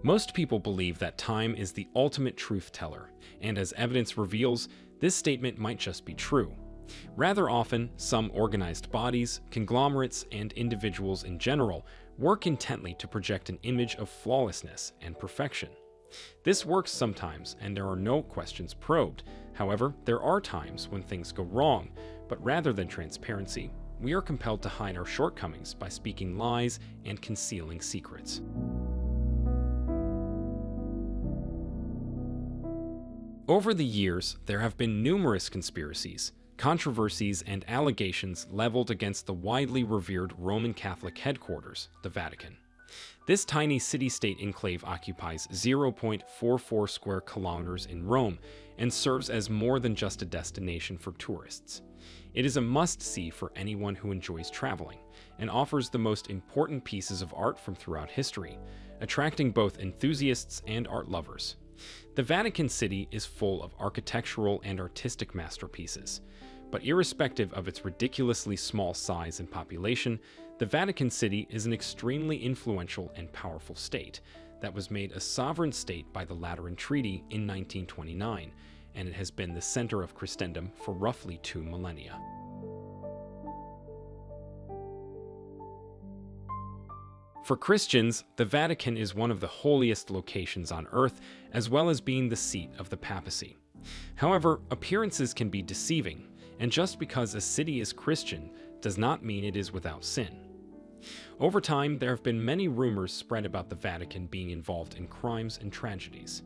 Most people believe that time is the ultimate truth teller, and as evidence reveals, this statement might just be true. Rather often, some organized bodies, conglomerates, and individuals in general work intently to project an image of flawlessness and perfection. This works sometimes, and there are no questions probed. However, there are times when things go wrong, but rather than transparency, we are compelled to hide our shortcomings by speaking lies and concealing secrets. Over the years, there have been numerous conspiracies, controversies, and allegations leveled against the widely revered Roman Catholic headquarters, the Vatican. This tiny city-state enclave occupies 0.44 square kilometers in Rome and serves as more than just a destination for tourists. It is a must-see for anyone who enjoys traveling and offers the most important pieces of art from throughout history, attracting both enthusiasts and art lovers. The Vatican City is full of architectural and artistic masterpieces, but irrespective of its ridiculously small size and population, the Vatican City is an extremely influential and powerful state that was made a sovereign state by the Lateran Treaty in 1929, and it has been the center of Christendom for roughly 2 millennia. For Christians, the Vatican is one of the holiest locations on earth, as well as being the seat of the papacy. However, appearances can be deceiving, and just because a city is Christian does not mean it is without sin. Over time, there have been many rumors spread about the Vatican being involved in crimes and tragedies.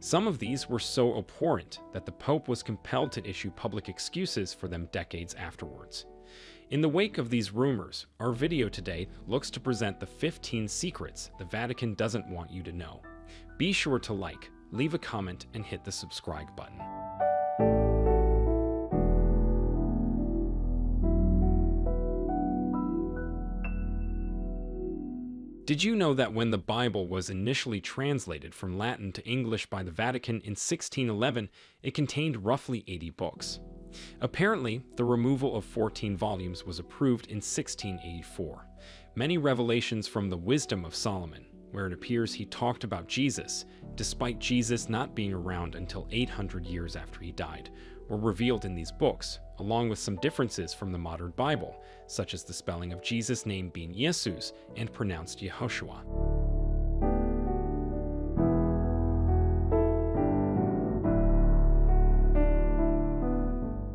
Some of these were so abhorrent that the Pope was compelled to issue public excuses for them decades afterwards. In the wake of these rumors, our video today looks to present the 15 secrets the Vatican doesn't want you to know. Be sure to like, leave a comment, and hit the subscribe button. Did you know that when the Bible was initially translated from Latin to English by the Vatican in 1611, it contained roughly 80 books? Apparently, the removal of 14 volumes was approved in 1684. Many revelations from the Wisdom of Solomon, where it appears he talked about Jesus, despite Jesus not being around until 800 years after he died, were revealed in these books, along with some differences from the modern Bible, such as the spelling of Jesus' name being Jesus and pronounced Yehoshua.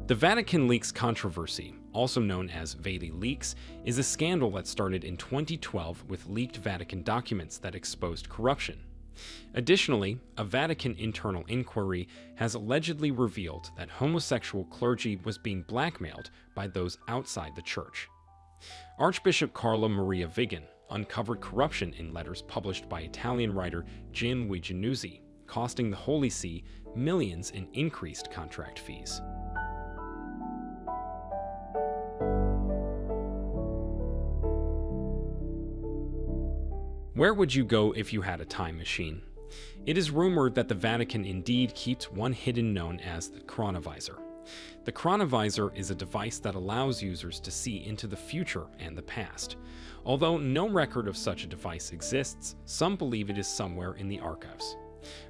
The Vatican Leaks controversy, also known as Vatican Leaks, is a scandal that started in 2012 with leaked Vatican documents that exposed corruption. Additionally, a Vatican internal inquiry has allegedly revealed that homosexual clergy was being blackmailed by those outside the church. Archbishop Carlo Maria Vigan uncovered corruption in letters published by Italian writer Gianluigi Giannuzzi, costing the Holy See millions in increased contract fees. Where would you go if you had a time machine? It is rumored that the Vatican indeed keeps one hidden known as the chronovisor. The chronovisor is a device that allows users to see into the future and the past. Although no record of such a device exists, some believe it is somewhere in the archives.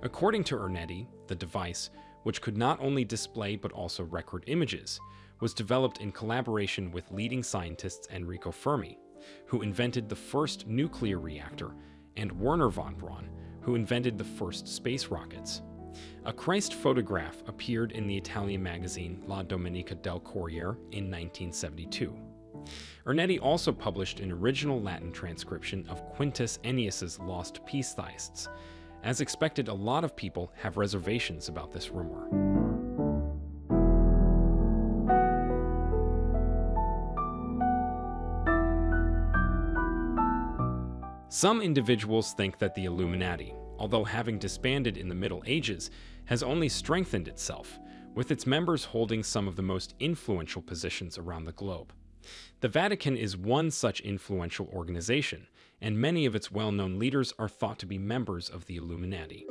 According to Ernetti, the device, which could not only display but also record images, was developed in collaboration with leading scientists Enrico Fermi, who invented the first nuclear reactor, and Wernher von Braun, who invented the first space rockets. A Christ photograph appeared in the Italian magazine La Domenica del Corriere in 1972. Ernetti also published an original Latin transcription of Quintus Ennius's Lost Peace Theists. As expected, a lot of people have reservations about this rumor. Some individuals think that the Illuminati, although having disbanded in the Middle Ages, has only strengthened itself, with its members holding some of the most influential positions around the globe. The Vatican is one such influential organization, and many of its well-known leaders are thought to be members of the Illuminati.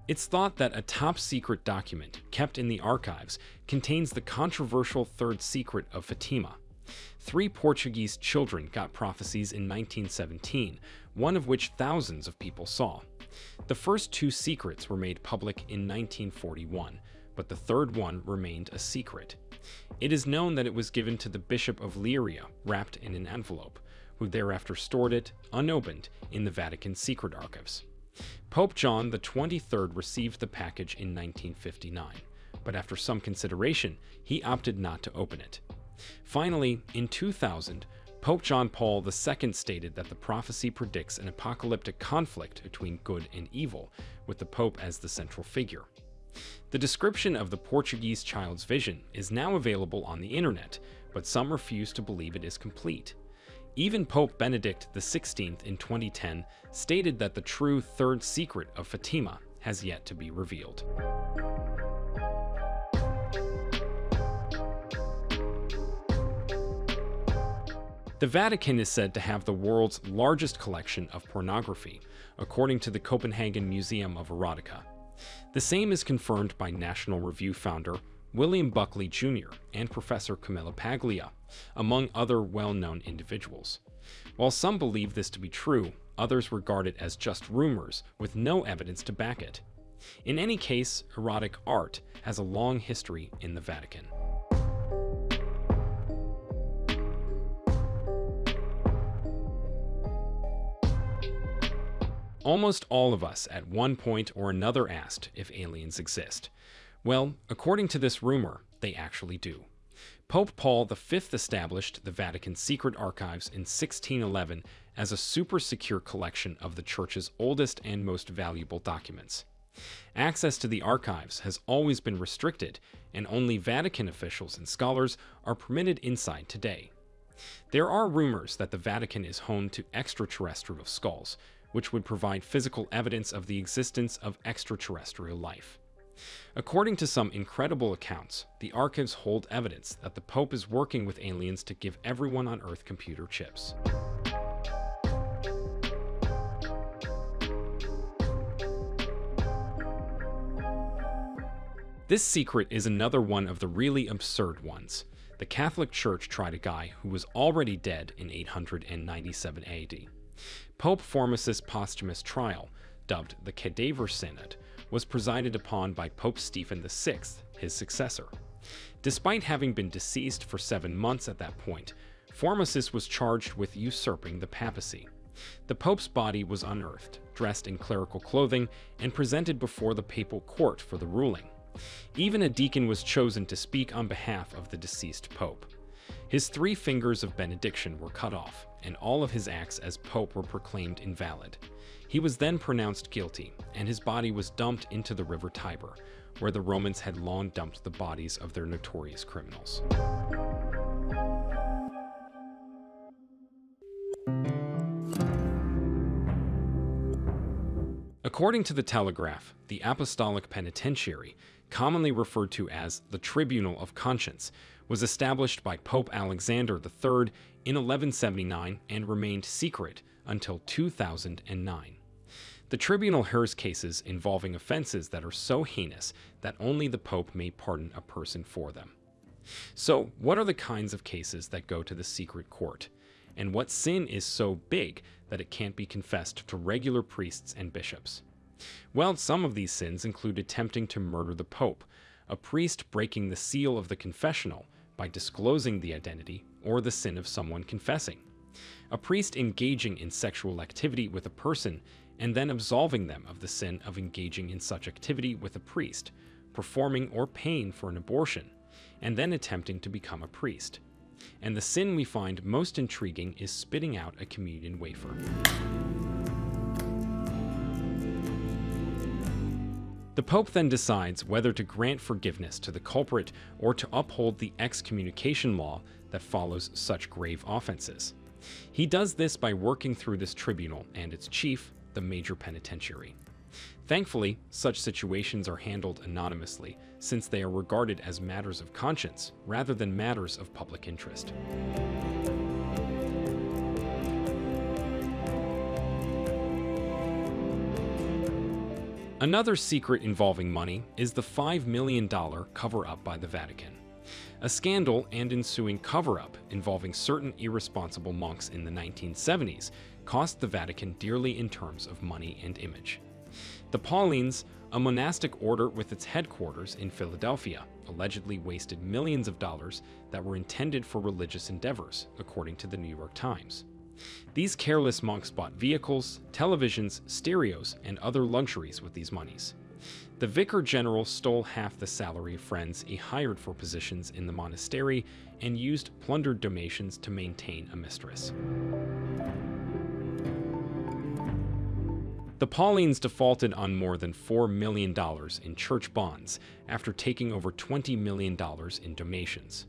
It's thought that a top-secret document kept in the archives contains the controversial third secret of Fatima. 3 Portuguese children got prophecies in 1917, one of which thousands of people saw. The first 2 secrets were made public in 1941, but the third one remained a secret. It is known that it was given to the Bishop of Leiria, wrapped in an envelope, who thereafter stored it, unopened, in the Vatican secret archives. Pope John XXIII received the package in 1959, but after some consideration, he opted not to open it. Finally, in 2000, Pope John Paul II stated that the prophecy predicts an apocalyptic conflict between good and evil, with the Pope as the central figure. The description of the Portuguese child's vision is now available on the internet, but some refuse to believe it is complete. Even Pope Benedict XVI in 2010 stated that the true third secret of Fatima has yet to be revealed. The Vatican is said to have the world's largest collection of pornography, according to the Copenhagen Museum of Erotica. The same is confirmed by National Review founder William Buckley Jr. and Professor Camilla Paglia, among other well-known individuals. While some believe this to be true, others regard it as just rumors with no evidence to back it. In any case, erotic art has a long history in the Vatican. Almost all of us at one point or another asked if aliens exist. Well, according to this rumor, they actually do. Pope Paul V established the Vatican secret archives in 1611 as a super secure collection of the Church's oldest and most valuable documents. Access to the archives has always been restricted, and only Vatican officials and scholars are permitted inside today. There are rumors that the Vatican is home to extraterrestrial skulls, which would provide physical evidence of the existence of extraterrestrial life. According to some incredible accounts, the archives hold evidence that the Pope is working with aliens to give everyone on Earth computer chips. This secret is another one of the really absurd ones. The Catholic Church tried a guy who was already dead in 897 AD. Pope Formosus' posthumous trial, dubbed the Cadaver Synod, was presided upon by Pope Stephen VI, his successor. Despite having been deceased for 7 months at that point, Formosus was charged with usurping the papacy. The Pope's body was unearthed, dressed in clerical clothing, and presented before the papal court for the ruling. Even a deacon was chosen to speak on behalf of the deceased Pope. His 3 fingers of benediction were cut off, and all of his acts as Pope were proclaimed invalid. He was then pronounced guilty, and his body was dumped into the river Tiber, where the Romans had long dumped the bodies of their notorious criminals. According to the Telegraph, the Apostolic Penitentiary, commonly referred to as the Tribunal of Conscience, was established by Pope Alexander III in 1179 and remained secret until 2009. The tribunal hears cases involving offenses that are so heinous that only the Pope may pardon a person for them. So, what are the kinds of cases that go to the secret court? And what sin is so big that it can't be confessed to regular priests and bishops? Well, some of these sins include attempting to murder the Pope, a priest breaking the seal of the confessional by disclosing the identity, or the sin of someone confessing, a priest engaging in sexual activity with a person and then absolving them of the sin of engaging in such activity with a priest, performing or paying for an abortion, and then attempting to become a priest. And the sin we find most intriguing is spitting out a communion wafer. The Pope then decides whether to grant forgiveness to the culprit or to uphold the excommunication law that follows such grave offenses. He does this by working through this tribunal and its chief, the major penitentiary. Thankfully, such situations are handled anonymously, since they are regarded as matters of conscience rather than matters of public interest. Another secret involving money is the $5 million cover-up by the Vatican. A scandal and ensuing cover-up involving certain irresponsible monks in the 1970s cost the Vatican dearly in terms of money and image. The Paulines, a monastic order with its headquarters in Philadelphia, allegedly wasted millions of dollars that were intended for religious endeavors, according to the New York Times. These careless monks bought vehicles, televisions, stereos, and other luxuries with these monies. The vicar general stole half the salary of friends he hired for positions in the monastery and used plundered donations to maintain a mistress. The Paulines defaulted on more than $4 million in church bonds after taking over $20 million in donations.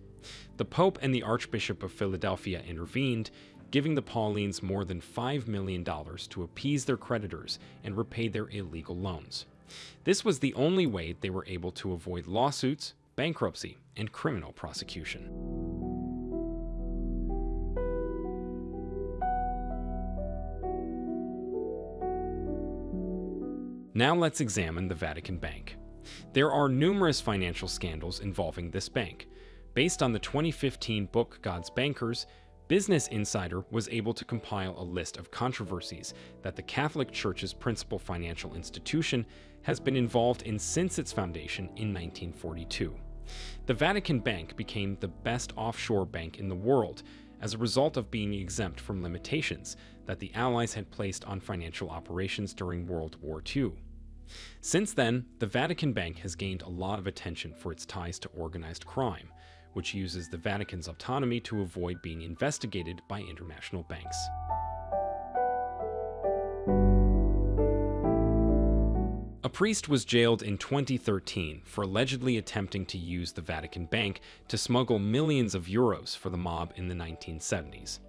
The Pope and the Archbishop of Philadelphia intervened, giving the Paulines more than $5 million to appease their creditors and repay their illegal loans. This was the only way they were able to avoid lawsuits, bankruptcy, and criminal prosecution. Now let's examine the Vatican Bank. There are numerous financial scandals involving this bank. Based on the 2015 book God's Bankers, Business Insider was able to compile a list of controversies that the Catholic Church's principal financial institution has been involved in since its foundation in 1942. The Vatican Bank became the best offshore bank in the world as a result of being exempt from limitations that the Allies had placed on financial operations during World War II. Since then, the Vatican Bank has gained a lot of attention for its ties to organized crime, which uses the Vatican's autonomy to avoid being investigated by international banks. A priest was jailed in 2013 for allegedly attempting to use the Vatican Bank to smuggle millions of euros for the mob in the 1970s.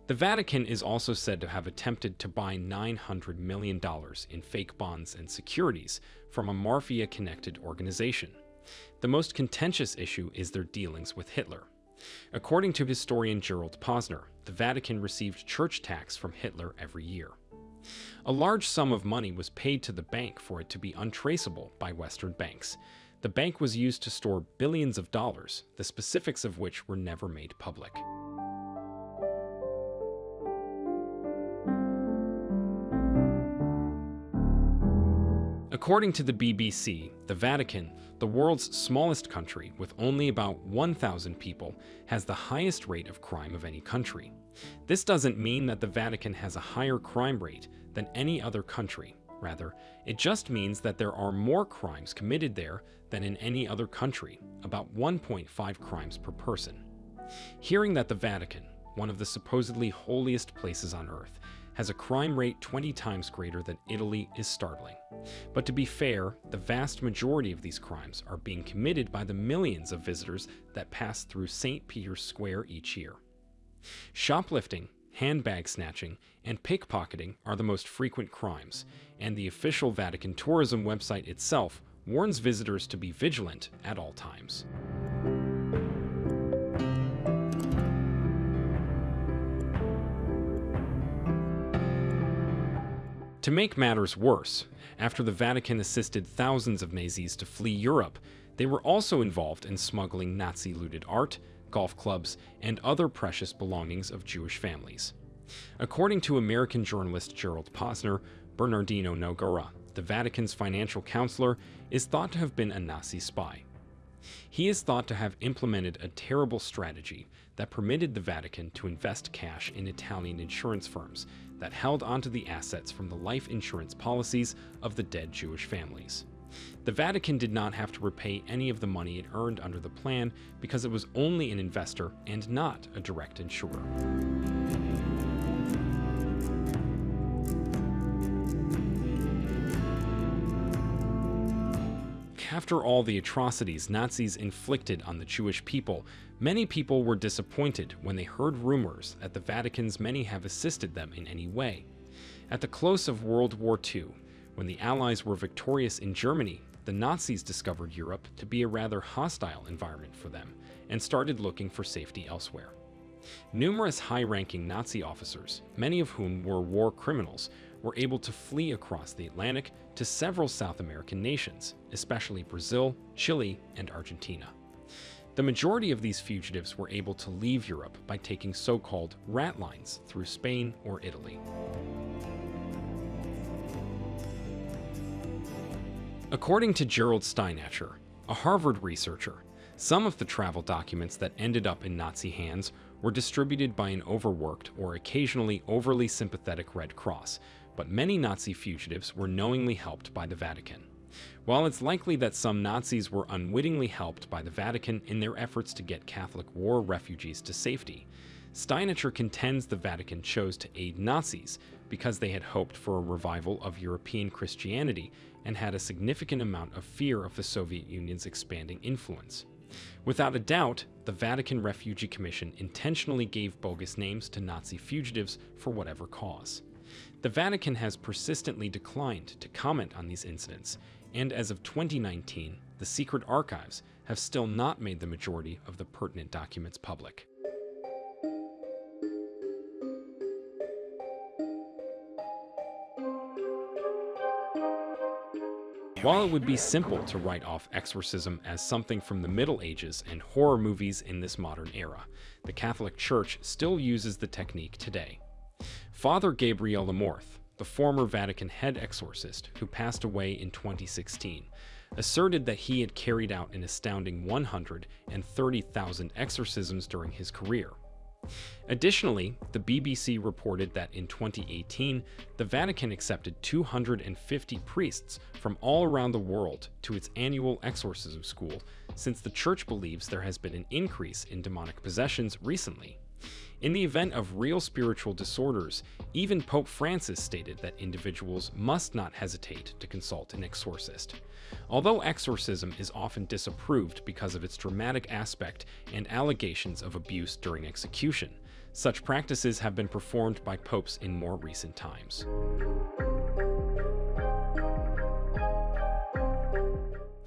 The Vatican is also said to have attempted to buy $900 million in fake bonds and securities from a mafia-connected organization. The most contentious issue is their dealings with Hitler. According to historian Gerald Posner, the Vatican received church tax from Hitler every year. A large sum of money was paid to the bank for it to be untraceable by Western banks. The bank was used to store billions of dollars, the specifics of which were never made public. According to the BBC, the Vatican, the world's smallest country with only about 1,000 people, has the highest rate of crime of any country. This doesn't mean that the Vatican has a higher crime rate than any other country. Rather, it just means that there are more crimes committed there than in any other country, about 1.5 crimes per person. Hearing that the Vatican, one of the supposedly holiest places on earth, has a crime rate 20 times greater than Italy is startling. But to be fair, the vast majority of these crimes are being committed by the millions of visitors that pass through St. Peter's Square each year. Shoplifting, handbag snatching, and pickpocketing are the most frequent crimes, and the official Vatican tourism website itself warns visitors to be vigilant at all times. To make matters worse, after the Vatican assisted thousands of Nazis to flee Europe, they were also involved in smuggling Nazi-looted art, golf clubs, and other precious belongings of Jewish families. According to American journalist Gerald Posner, Bernardino Nogara, the Vatican's financial counselor, is thought to have been a Nazi spy. He is thought to have implemented a terrible strategy that permitted the Vatican to invest cash in Italian insurance firms that held onto the assets from the life insurance policies of the dead Jewish families. The Vatican did not have to repay any of the money it earned under the plan because it was only an investor and not a direct insurer. After all the atrocities Nazis inflicted on the Jewish people, many people were disappointed when they heard rumors that the Vatican's many have assisted them in any way. At the close of World War II, when the Allies were victorious in Germany, the Nazis discovered Europe to be a rather hostile environment for them and started looking for safety elsewhere. Numerous high-ranking Nazi officers, many of whom were war criminals, were able to flee across the Atlantic to several South American nations, especially Brazil, Chile, and Argentina. The majority of these fugitives were able to leave Europe by taking so-called rat lines through Spain or Italy. According to Gerald Steinacher, a Harvard researcher, some of the travel documents that ended up in Nazi hands were distributed by an overworked or occasionally overly sympathetic Red Cross, but many Nazi fugitives were knowingly helped by the Vatican. While it's likely that some Nazis were unwittingly helped by the Vatican in their efforts to get Catholic war refugees to safety, Steinacher contends the Vatican chose to aid Nazis because they had hoped for a revival of European Christianity and had a significant amount of fear of the Soviet Union's expanding influence. Without a doubt, the Vatican Refugee Commission intentionally gave bogus names to Nazi fugitives for whatever cause. The Vatican has persistently declined to comment on these incidents, and as of 2019, the secret archives have still not made the majority of the pertinent documents public. While it would be simple to write off exorcism as something from the Middle Ages and horror movies in this modern era, the Catholic Church still uses the technique today. Father Gabriel Amorth, the former Vatican head exorcist who passed away in 2016, asserted that he had carried out an astounding 130,000 exorcisms during his career. Additionally, the BBC reported that in 2018, the Vatican accepted 250 priests from all around the world to its annual exorcism school, since the Church believes there has been an increase in demonic possessions recently. In the event of real spiritual disorders, even Pope Francis stated that individuals must not hesitate to consult an exorcist. Although exorcism is often disapproved because of its dramatic aspect and allegations of abuse during execution, such practices have been performed by popes in more recent times.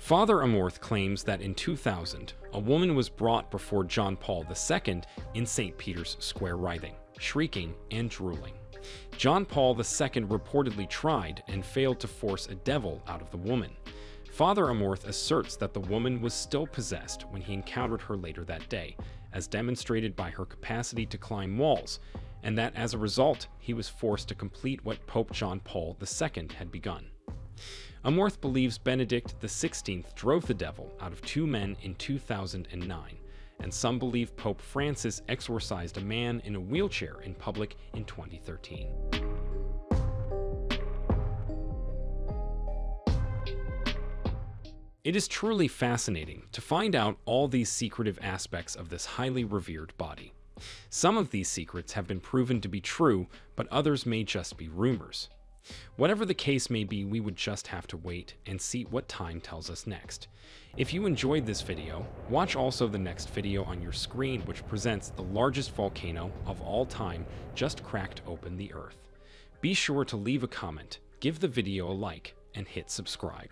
Father Amorth claims that in 2000, a woman was brought before John Paul II in St. Peter's Square writhing, shrieking, and drooling. John Paul II reportedly tried and failed to force a devil out of the woman. Father Amorth asserts that the woman was still possessed when he encountered her later that day, as demonstrated by her capacity to climb walls, and that as a result, he was forced to complete what Pope John Paul II had begun. Amorth believes Benedict XVI drove the devil out of two men in 2009, and some believe Pope Francis exorcised a man in a wheelchair in public in 2013. It is truly fascinating to find out all these secretive aspects of this highly revered body. Some of these secrets have been proven to be true, but others may just be rumors. Whatever the case may be, we would just have to wait and see what time tells us next. If you enjoyed this video, watch also the next video on your screen, which presents the largest volcano of all time just cracked open the Earth. Be sure to leave a comment, give the video a like, and hit subscribe.